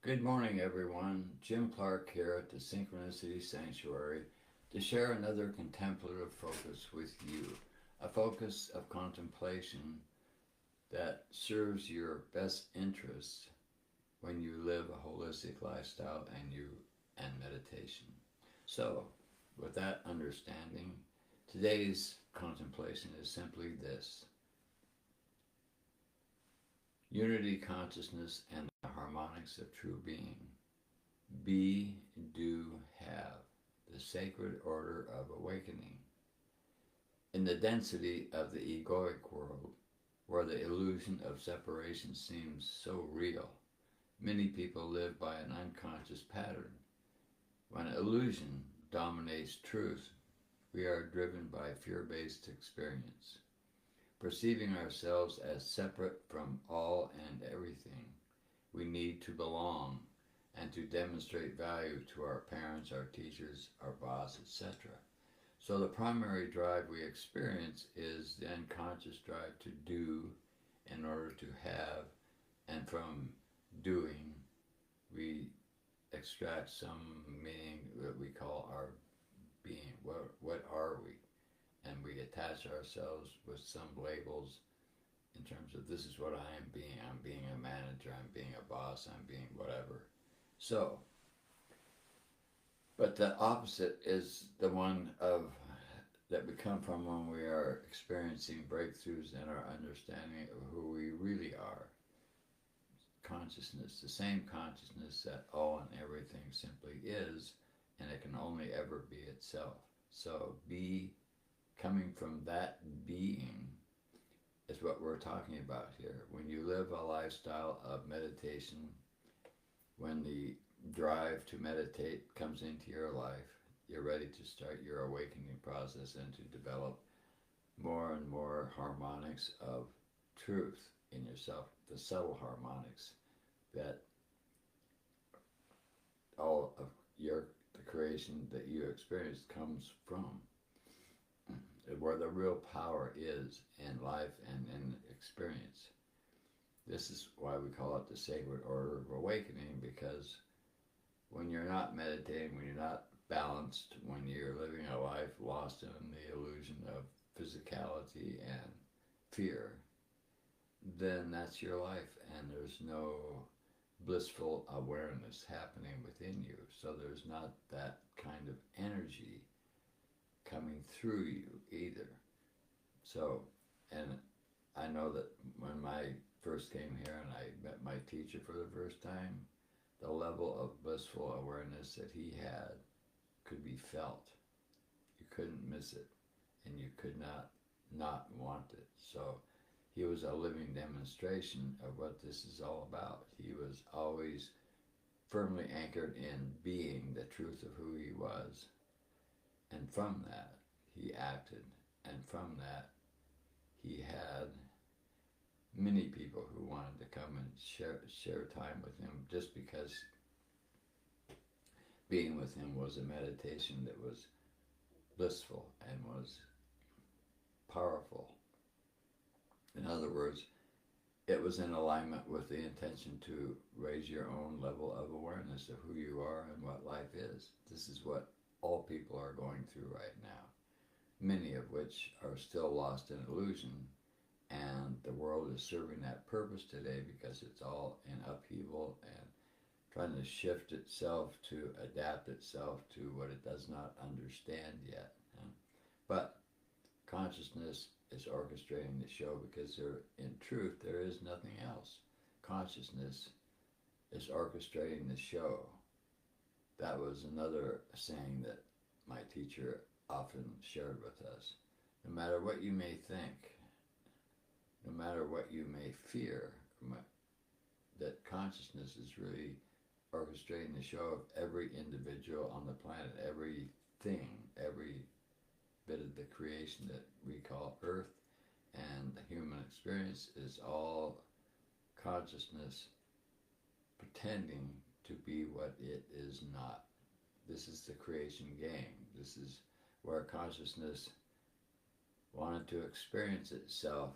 Good morning, everyone. Jim Clark here at the Synchronicity Sanctuary to share another contemplative focus with you. A focus of contemplation that serves your best interests when you live a holistic lifestyle and meditation. So, with that understanding, today's contemplation is simply this: unity consciousness and the harmonics of true being. Be, do, have, the sacred order of awakening. In the density of the egoic world, where the illusion of separation seems so real, many people live by an unconscious pattern. When illusion dominates truth, we are driven by fear-based experience. Perceiving ourselves as separate from all and everything, we need to belong and to demonstrate value to our parents, our teachers, our boss, etc. So the primary drive we experience is the unconscious drive to do in order to have, and from doing we extract some meaning that we call our being. What are we? And we attach ourselves with some labels in terms of this is what I am being. I'm being a manager, I'm being a boss, I'm being whatever. So, but the opposite is the one of that we come from when we are experiencing breakthroughs in our understanding of who we really are. Consciousness, the same consciousness that all and everything simply is, and it can only ever be itself. So be coming from that being is what we're talking about here. When you live a lifestyle of meditation, when the drive to meditate comes into your life, you're ready to start your awakening process and to develop more and more harmonics of truth in yourself, the subtle harmonics that all of the creation that you experience comes from, where the real power is in life and in experience. This is why we call it the sacred order of awakening, because when you're not meditating, when you're not balanced, when you're living a life lost in the illusion of physicality and fear, then that's your life, and there's no blissful awareness happening within you. So there's not that kind of energy coming through you either. So, and I know that when I first came here and I met my teacher for the first time, the level of blissful awareness that he had could be felt. You couldn't miss it, and you could not want it. So he was a living demonstration of what this is all about. He was always firmly anchored in being the truth of who he was. And from that, he acted. And from that, he had many people who wanted to come and share time with him, just because being with him was a meditation that was blissful and was powerful. In other words, it was in alignment with the intention to raise your own level of awareness of who you are and what life is. This is what all people are going through right now, many of which are still lost in illusion, and the world is serving that purpose today because it's all in upheaval and trying to shift itself to adapt itself to what it does not understand yet. But consciousness is orchestrating the show, because in truth there is nothing else. Consciousness is orchestrating the show. That was another saying that my teacher often shared with us. No matter what you may think, no matter what you may fear, that consciousness is really orchestrating the show of every individual on the planet, everything, every bit of the creation that we call Earth, and the human experience is all consciousness pretending to be what it is not. This is the creation game. This is where consciousness wanted to experience itself,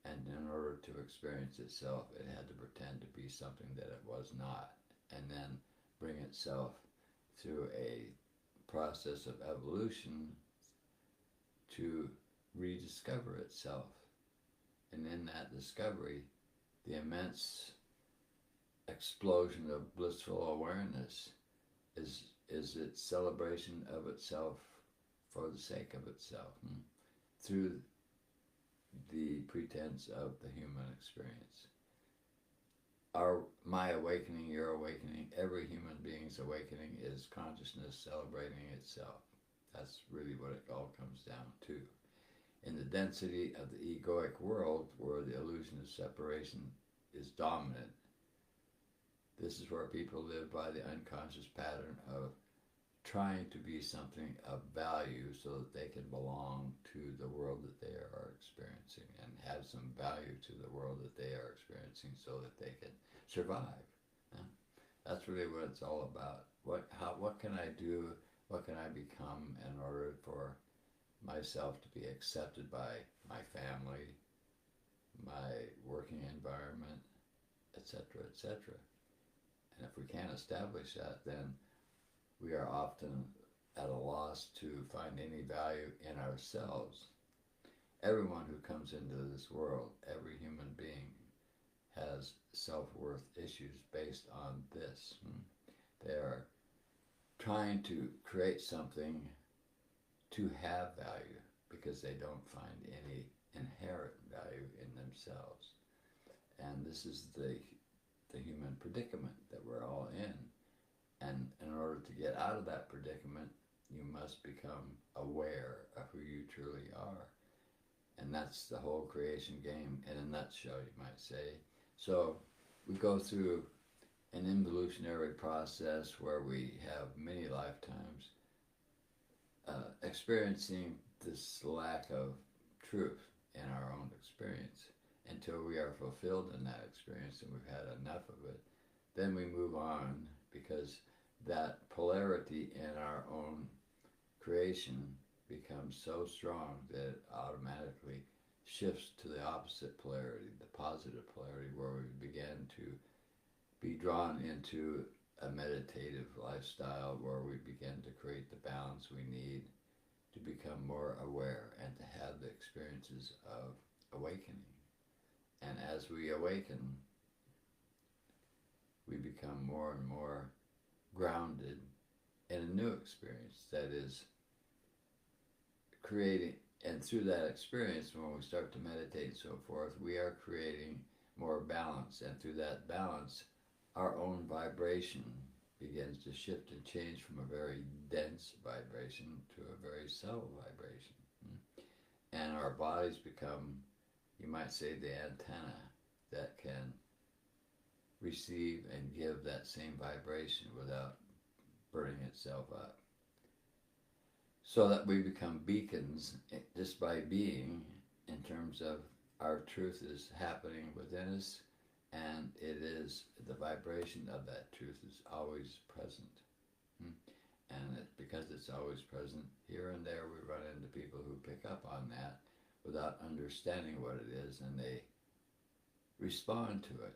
and in order to experience itself, it had to pretend to be something that it was not. and then bring itself through a process of evolution to rediscover itself. And in that discovery, the immense explosion of blissful awareness is its celebration of itself for the sake of itself, through the pretense of the human experience. My awakening, your awakening, every human being's awakening is consciousness celebrating itself. That's really what it all comes down to. In the density of the egoic world, where the illusion of separation is dominant, this is where people live by the unconscious pattern of trying to be something of value so that they can belong to the world that they are experiencing and have some value to the world that they are experiencing so that they can survive. Yeah? That's really what it's all about. What can I do? What can I become in order for myself to be accepted by my family, my working environment, etc., etc. And if we can't establish that, then we are often at a loss to find any value in ourselves. Everyone who comes into this world, every human being, has self-worth issues based on this. They are trying to create something to have value because they don't find any inherent value in themselves. And this is the human predicament that we're all in. And in order to get out of that predicament, you must become aware of who you truly are. And that's the whole creation game in a nutshell, you might say. So we go through an involutionary process where we have many lifetimes experiencing this lack of truth in our own experience until we are fulfilled in that experience and we've had enough of it. Then we move on because that polarity in our own creation becomes so strong that it automatically shifts to the opposite polarity, the positive polarity, where we begin to be drawn into a meditative lifestyle where we begin to create the balance we need to become more aware and to have the experiences of awakening. And as we awaken, we become more and more grounded in a new experience that is creating, and through that experience, when we start to meditate and so forth, we are creating more balance, and through that balance, our own vibration begins to shift and change from a very dense vibration to a very subtle vibration. And our bodies become, you might say, the antenna that can receive and give that same vibration without burning itself up. So that we become beacons just by being, in terms of our truth is happening within us, and it is, the vibration of that truth is always present. And because it's always present, here and there we run into people who pick up on that without understanding what it is, and they respond to it.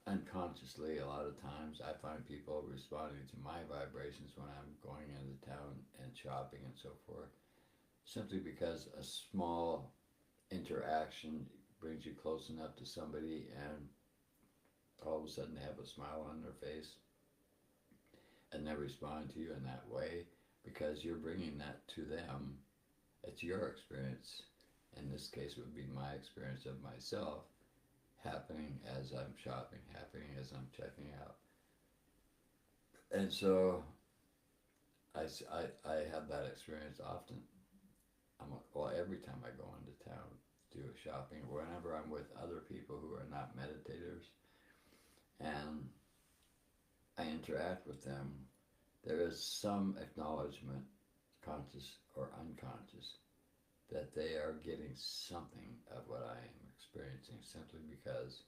Unconsciously, a lot of times I find people responding to my vibrations when I'm going into town and shopping and so forth, simply because a small interaction brings you close enough to somebody and all of a sudden they have a smile on their face and they respond to you in that way because you're bringing that to them. It's your experience. In this case, it would be my experience of myself happening as I'm shopping, happening as I'm checking out. And so I have that experience often. Every time I go into town, do shopping, whenever I'm with other people who are not meditators, and I interact with them, there is some acknowledgement, conscious or unconscious, that they are getting something of what I am experiencing simply because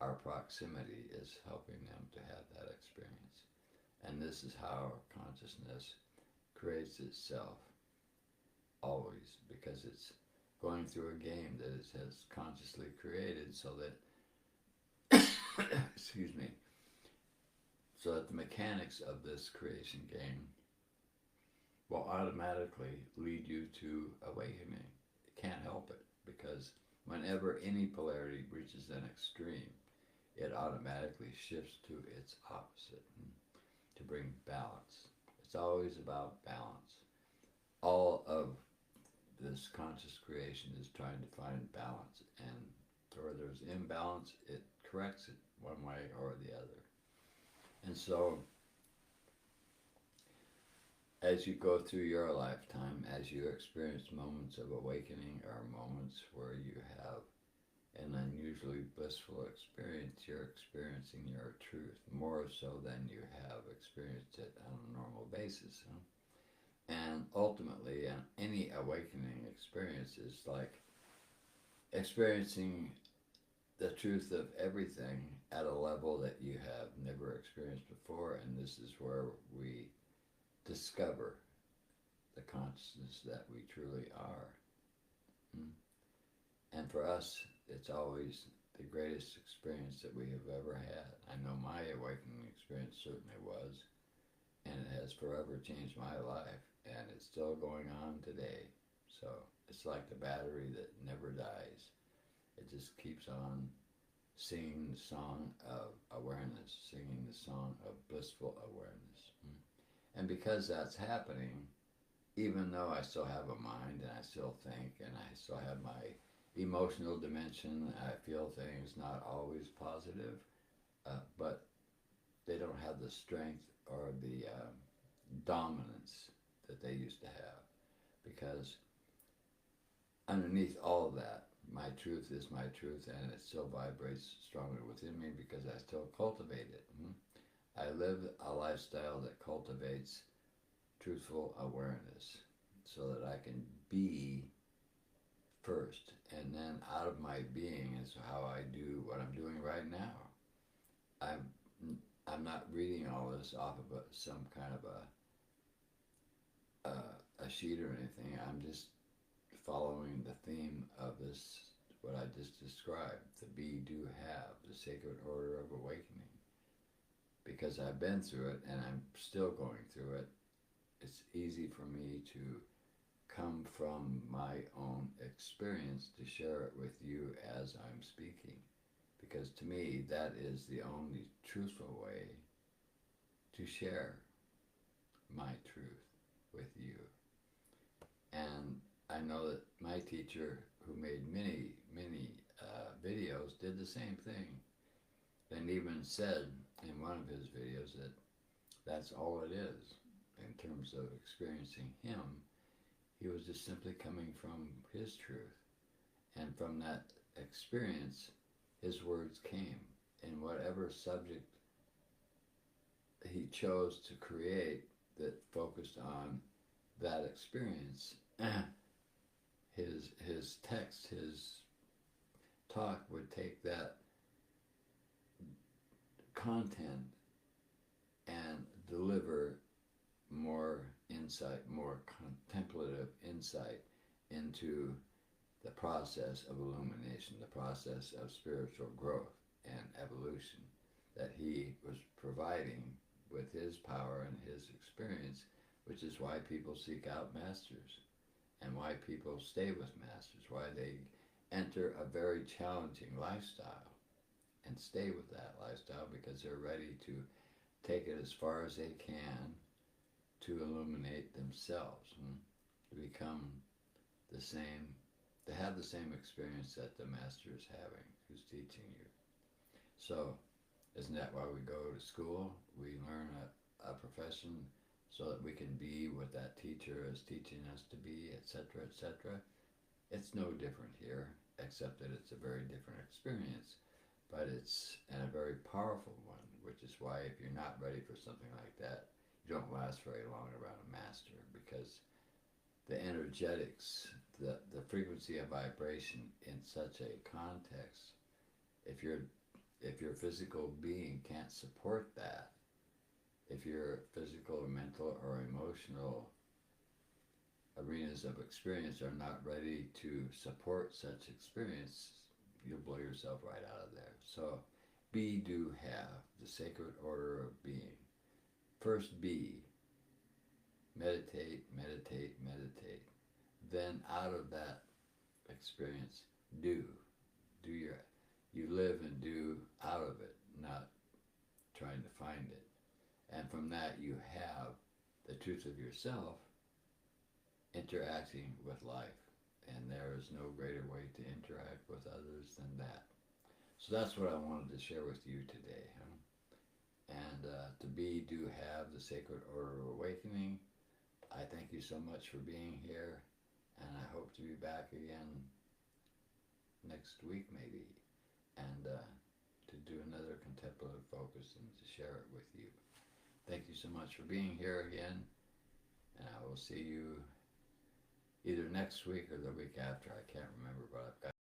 our proximity is helping them to have that experience. And this is how consciousness creates itself, always, because it's going through a game that it has consciously created so that excuse me, so that the mechanics of this creation game will automatically lead you to awakening. It can't help it, because whenever any polarity reaches an extreme, it automatically shifts to its opposite to bring balance. It's always about balance. All of this conscious creation is trying to find balance, and where there's imbalance, it corrects it one way or the other. And so, as you go through your lifetime, as you experience moments of awakening or moments where you have an unusually blissful experience, you're experiencing your truth more so than you have experienced it on a normal basis. Huh? And ultimately, any awakening experience is like experiencing the truth of everything at a level that you have never experienced before, and this is where we discover the consciousness that we truly are. And for us, it's always the greatest experience that we have ever had. I know my awakening experience certainly was, and it has forever changed my life, and it's still going on today. So it's like the battery that never dies. It just keeps on singing the song of awareness, singing the song of blissful awareness. And because that's happening, even though I still have a mind and I still think and I still have my emotional dimension, I feel things not always positive, but they don't have the strength or the dominance that they used to have, because underneath all of that, my truth is my truth, and it still vibrates strongly within me because I still cultivate it. I live a lifestyle that cultivates truthful awareness so that I can be first, and then out of my being is how I do what I'm doing right now. I'm not reading all this off of some kind of a sheet or anything. I'm just following the theme of this, what I just described, the be, do, have, the sacred order of awakening. Because I've been through it and I'm still going through it, it's easy for me to come from my own experience to share it with you as I'm speaking. Because to me, that is the only truthful way to share my truth with you. And I know that my teacher, who made many videos, did the same thing, and even said in one of his videos that that's all it is in terms of experiencing him. He was just simply coming from his truth, and from that experience his words came, in whatever subject he chose to create that focused on that experience. His text, his talk would take that content and deliver more insight, more contemplative insight into the process of illumination, the process of spiritual growth and evolution that he was providing with his power and his experience, which is why people seek out masters and why people stay with masters, why they enter a very challenging lifestyle and stay with that lifestyle, because they're ready to take it as far as they can to illuminate themselves, to become the same, to have the same experience that the master is having, who's teaching you. So, isn't that why we go to school? We learn a profession so that we can be what that teacher is teaching us to be, etc., etc. It's no different here, except that it's a very different experience, but it's a very powerful one, which is why if you're not ready for something like that, you don't last very long around a master, because the energetics, the frequency of vibration in such a context, if your physical being can't support that, if your physical or mental or emotional arenas of experience are not ready to support such experience, you'll blow yourself right out of there. So be, do, have, the sacred order of being. First be, meditate, meditate, meditate. Then out of that experience, do. You live and do out of it, not trying to find it. And from that you have the truth of yourself interacting with life. And there is no greater way to interact with others than that. So that's what I wanted to share with you today. And to be, do, have the sacred order of awakening. I thank you so much for being here, and I hope to be back again next week maybe, and to do another contemplative focus and to share it with you. Thank you so much for being here again, and I will see you either next week or the week after. I can't remember, but I've got